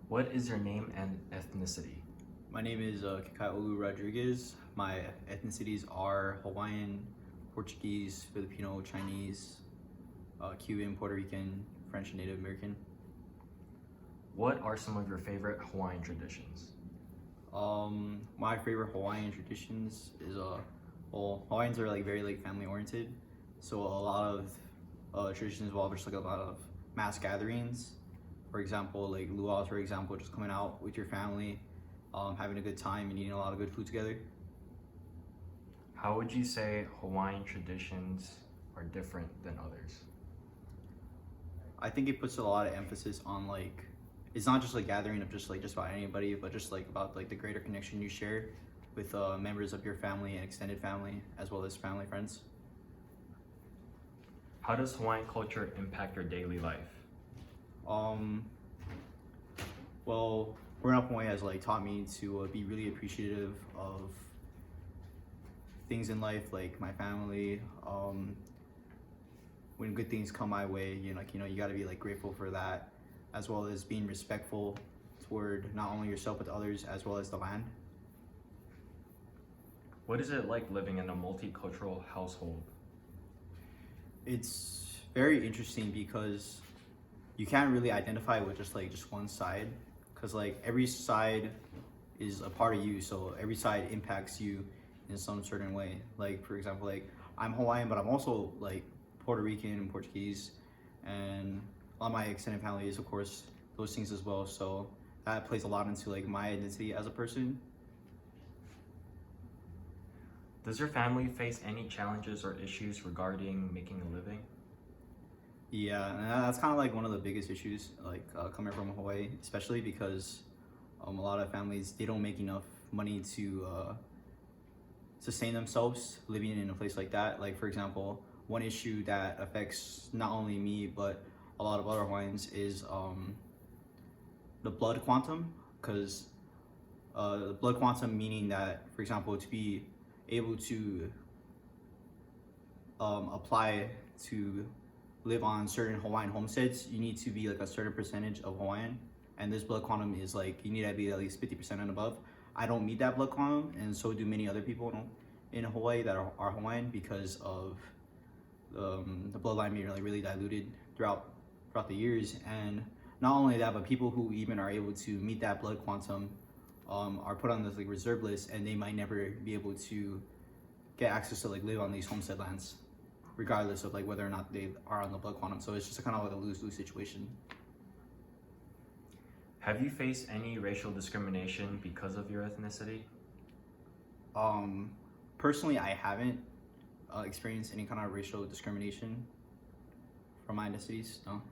What is your name and ethnicity? My name is Kikai Olu Rodriguez. My ethnicities are Hawaiian, Portuguese, Filipino, Chinese, Cuban, Puerto Rican, French, and Native American. What are some of your favorite Hawaiian traditions? My favorite Hawaiian traditions is well, Hawaiians are like very like family oriented, so a lot of traditions involve just like a lot of mass gatherings. For example, like luau's, for example, just coming out with your family, having a good time and eating a lot of good food together. How would you say Hawaiian traditions are different than others? I think it puts a lot of emphasis on like it's not just like gathering of just about anybody, but just like about like the greater connection you share with members of your family and extended family as well as family friends. How does Hawaiian culture impact your daily life? Um, well, growing up in Hawaii has like taught me to be really appreciative of things in life, like my family. When good things come my way, you got to be like grateful for that, as well as being respectful toward not only yourself but others, as well as the land. What is it like living in a multicultural household? It's very interesting because you can't really identify with just one side, because like every side is a part of you, so every side impacts you in some certain way. Like for example, like I'm Hawaiian, but I'm also like Puerto Rican and Portuguese, and a lot of my extended family is of course those things as well. So that plays a lot into like my identity as a person. Does your family face any challenges or issues regarding making a living? Yeah, and that's kind of like one of the biggest issues, like coming from Hawaii, especially because a lot of families they don't make enough money to sustain themselves living in a place like that. Like for example, one issue that affects not only me but a lot of other Hawaiians is the blood quantum, because the blood quantum meaning that, for example, to be able to apply to live on certain Hawaiian homesteads, you need to be like a certain percentage of Hawaiian, and this blood quantum is like you need to be at least 50% and above. I don't meet that blood quantum, and so do many other people in Hawaii that are Hawaiian, because of the bloodline being really diluted throughout the years. And not only that, but people who even are able to meet that blood quantum are put on this like reserve list, and they might never be able to get access to like live on these homestead lands, regardless of like whether or not they are on the blood quantum. So it's just kind of like a lose-lose situation. Have you faced any racial discrimination because of your ethnicity? Personally, I haven't experienced any kind of racial discrimination from my ethnicities, no.